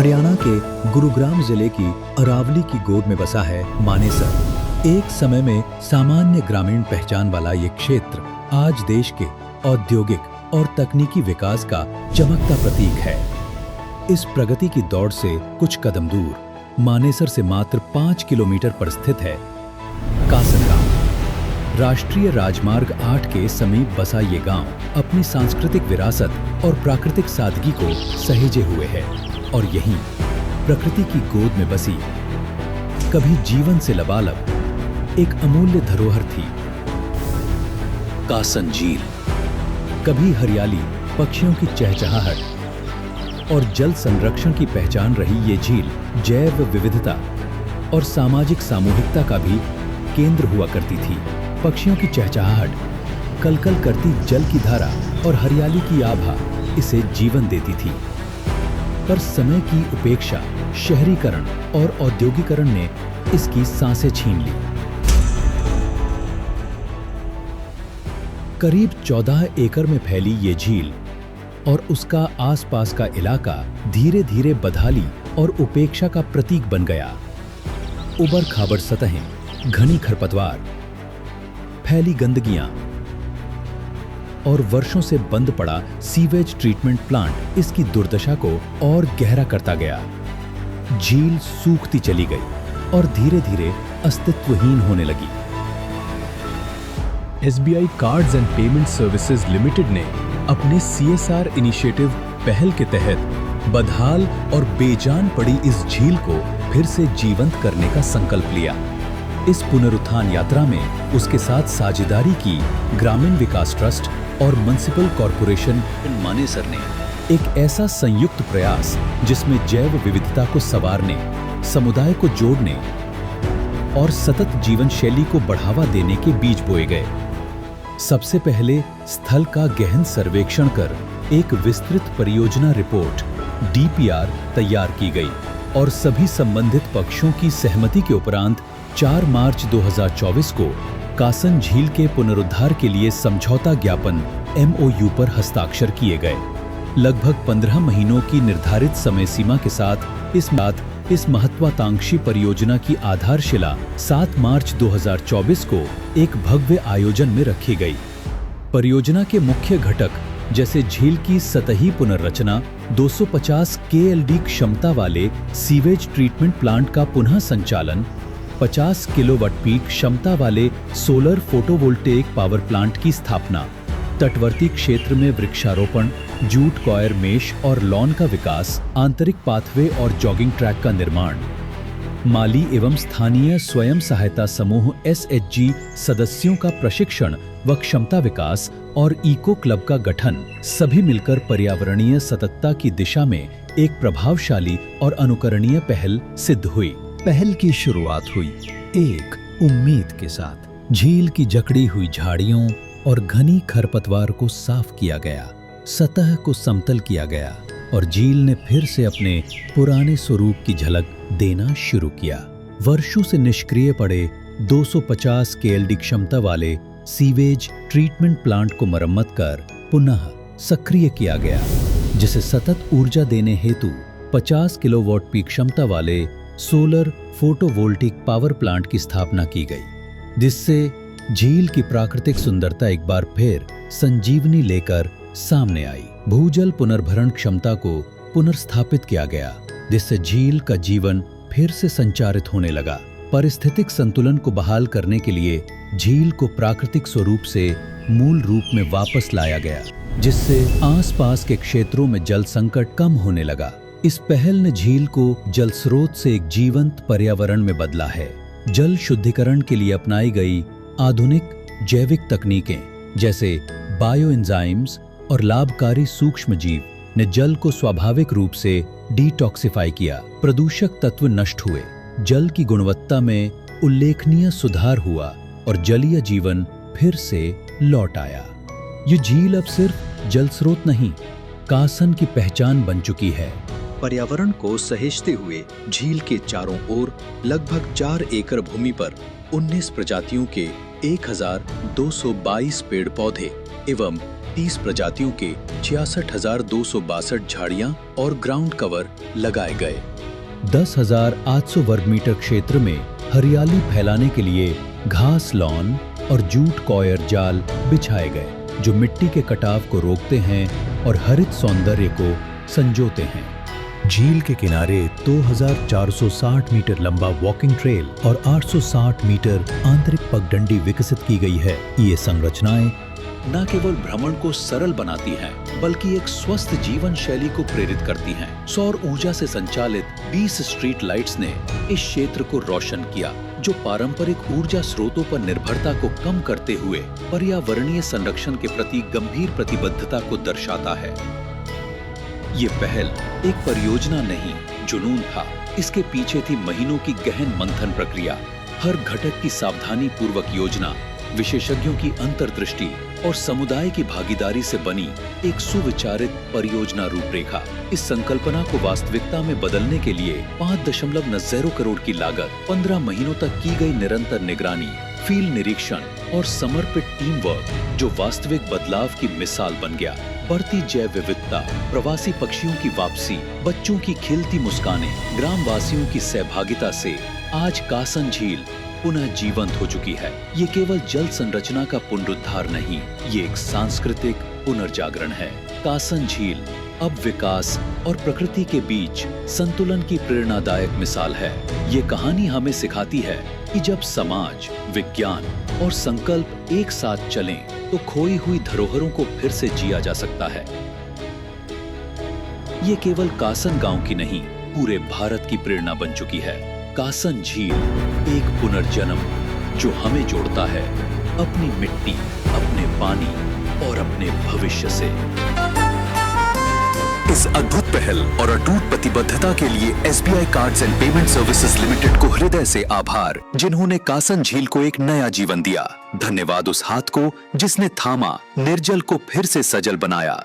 हरियाणा के गुरुग्राम जिले की अरावली की गोद में बसा है मानेसर। एक समय में सामान्य ग्रामीण पहचान वाला ये क्षेत्र आज देश के औद्योगिक और तकनीकी विकास का चमकता प्रतीक है। इस प्रगति की दौड़ से कुछ कदम दूर मानेसर से मात्र 5 किलोमीटर पर स्थित है कासन गांव। राष्ट्रीय राजमार्ग 8 के समीप बसा ये गांव अपनी सांस्कृतिक विरासत और प्राकृतिक सादगी को सहेजे हुए है और यहीं प्रकृति की गोद में बसी कभी जीवन से लबालब एक अमूल्य धरोहर थी कासन झील। कभी हरियाली, पक्षियों की चहचहाहट और जल संरक्षण की पहचान रही ये झील जैव विविधता और सामाजिक सामूहिकता का भी केंद्र हुआ करती थी। पक्षियों की चहचहाहट, कलकल करती जल की धारा और हरियाली की आभा इसे जीवन देती थी। पर समय की उपेक्षा, शहरीकरण और औद्योगिकरण ने इसकी सांसें छीन ली। करीब 14 एकड़ में फैली ये झील और उसका आसपास का इलाका धीरे धीरे बदहाली और उपेक्षा का प्रतीक बन गया। उबड़ खाबड़ सतहें, घनी खरपतवार, फैली गंदगियां और वर्षों से बंद पड़ा सीवेज ट्रीटमेंट प्लांट इसकी दुर्दशा को और गहरा करता गया। झील सूखती चली गई और धीरे धीरे अस्तित्वहीन होने लगी। SBI cards and payment services limited ने अपने CSR इनिशिएटिव पहल के तहत बदहाल और बेजान पड़ी इस झील को फिर से जीवंत करने का संकल्प लिया। इस पुनरुत्थान यात्रा में उसके साथ साझेदारी की ग्रामीण विकास ट्रस्ट और म्युनिसिपल कॉरपोरेशन मानेसर ने। एक ऐसा संयुक्त प्रयास जिसमें जैव विविधता को संवारने, समुदाय को जोड़ने और सतत जीवन शैली को बढ़ावा देने के बीज बोए गए। सबसे पहले स्थल का गहन सर्वेक्षण कर एक विस्तृत परियोजना रिपोर्ट DPR तैयार की गई और सभी संबंधित पक्षों की सहमति के उपरांत 4 मार्च 2024 को कासन झील के पुनरुद्धार के लिए समझौता ज्ञापन MOU पर हस्ताक्षर किए गए। लगभग 15 महीनों की निर्धारित समय सीमा के साथ इस महत्वाकांक्षी परियोजना की आधारशिला 7 मार्च 2024 को एक भव्य आयोजन में रखी गई। परियोजना के मुख्य घटक जैसे झील की सतही पुनर्रचना, 250 KLD क्षमता वाले सीवेज ट्रीटमेंट प्लांट का पुनः संचालन, 50 किलोवाट पीक क्षमता वाले सोलर फोटोवोल्टेइक पावर प्लांट की स्थापना, तटवर्ती क्षेत्र में वृक्षारोपण, जूट कॉयर मेश और लॉन का विकास, आंतरिक पाथवे और जॉगिंग ट्रैक का निर्माण, माली एवं स्थानीय स्वयं सहायता समूह SHG सदस्यों का प्रशिक्षण व क्षमता विकास और इको क्लब का गठन सभी मिलकर पर्यावरणीय सततता की दिशा में एक प्रभावशाली और अनुकरणीय पहल सिद्ध हुई। पहल की शुरुआत हुई एक उम्मीद के साथ। झील की जकड़ी हुई झाड़ियों और घनी खरपतवार को साफ किया गया, सतह को समतल किया गया और झील ने फिर से अपने पुराने स्वरूप की झलक देना शुरू किया। वर्षों से निष्क्रिय पड़े 250 KLD क्षमता वाले सीवेज ट्रीटमेंट प्लांट को मरम्मत कर पुनः सक्रिय किया गया, जिसे सतत ऊर्जा देने हेतु 50 किलोवाट पीक क्षमता वाले सोलर फोटोवोल्टिक पावर प्लांट की स्थापना की गई, जिससे झील की प्राकृतिक सुंदरता एक बार फिर संजीवनी लेकर सामने आई। भूजल पुनर्भरण क्षमता को पुनर्स्थापित किया गया, जिससे झील का जीवन फिर से संचारित होने लगा। पारिस्थितिक संतुलन को बहाल करने के लिए झील को प्राकृतिक स्वरूप से मूल रूप में वापस लाया गया, जिससे आसपास के क्षेत्रों में जल संकट कम होने लगा। इस पहल ने झील को जल स्रोत से एक जीवंत पर्यावरण में बदला है। जल शुद्धिकरण के लिए अपनाई गई आधुनिक जैविक तकनीकें जैसे बायो एंजाइम्स और लाभकारी सूक्ष्म जीव ने जल को स्वाभाविक रूप से डिटॉक्सिफाई किया। प्रदूषक तत्व नष्ट हुए, जल की गुणवत्ता में उल्लेखनीय सुधार हुआ और जलीय जीवन फिर से लौट आया। ये झील अब सिर्फ जल स्रोत नहीं, कासन की पहचान बन चुकी है। पर्यावरण को सहेजते हुए झील के चारों ओर लगभग 4 एकड़ भूमि पर 19 प्रजातियों के 1222 पेड़ पौधे एवं 30 प्रजातियों के 66,262 झाड़ियां और ग्राउंड कवर लगाए गए। 10,800 वर्ग मीटर क्षेत्र में हरियाली फैलाने के लिए घास लॉन और जूट कॉयर जाल बिछाए गए, जो मिट्टी के कटाव को रोकते हैं और हरित सौंदर्य को संजोते हैं। झील के किनारे 2,460 मीटर लंबा वॉकिंग ट्रेल और 860 मीटर आंतरिक पगडंडी विकसित की गई है। ये संरचनाएं न केवल भ्रमण को सरल बनाती हैं, बल्कि एक स्वस्थ जीवन शैली को प्रेरित करती हैं। सौर ऊर्जा से संचालित 20 स्ट्रीट लाइट्स ने इस क्षेत्र को रोशन किया, जो पारंपरिक ऊर्जा स्रोतों पर निर्भरता को कम करते हुए पर्यावरणीय संरक्षण के प्रति गंभीर प्रतिबद्धता को दर्शाता है। ये पहल एक परियोजना नहीं, जुनून था। इसके पीछे थी महीनों की गहन मंथन प्रक्रिया, हर घटक की सावधानी पूर्वक योजना, विशेषज्ञों की अंतर्दृष्टि और समुदाय की भागीदारी से बनी एक सुविचारित परियोजना रूपरेखा। इस संकल्पना को वास्तविकता में बदलने के लिए 5.90 करोड़ की लागत, 15 महीनों तक की गई निरंतर निगरानी, फील्ड निरीक्षण और समर्पित टीम वर्क, जो वास्तविक बदलाव की मिसाल बन गया। बढ़ती जैव विविधता, प्रवासी पक्षियों की वापसी, बच्चों की खिलती मुस्कानें, ग्रामवासियों की सहभागिता से आज कासन झील पुनः जीवंत हो चुकी है। ये केवल जल संरचना का पुनरुद्धार नहीं, ये एक सांस्कृतिक पुनर्जागरण है। कासन झील अब विकास और प्रकृति के बीच संतुलन की प्रेरणादायक मिसाल है। ये कहानी हमें सिखाती है कि जब समाज, विज्ञान और संकल्प एक साथ चलें, तो खोई हुई धरोहरों को फिर से जिया जा सकता है। ये केवल कासन गांव की नहीं, पूरे भारत की प्रेरणा बन चुकी है। कासन झील एक पुनर्जन्म जो हमें जोड़ता है अपनी मिट्टी, अपने पानी और अपने भविष्य से। इस अद्भुत पहल और अटूट प्रतिबद्धता के लिए SBI cards and payment services limited को हृदय से आभार, जिन्होंने कासन झील को एक नया जीवन दिया। धन्यवाद उस हाथ को जिसने थामा, निर्जल को फिर से सजल बनाया।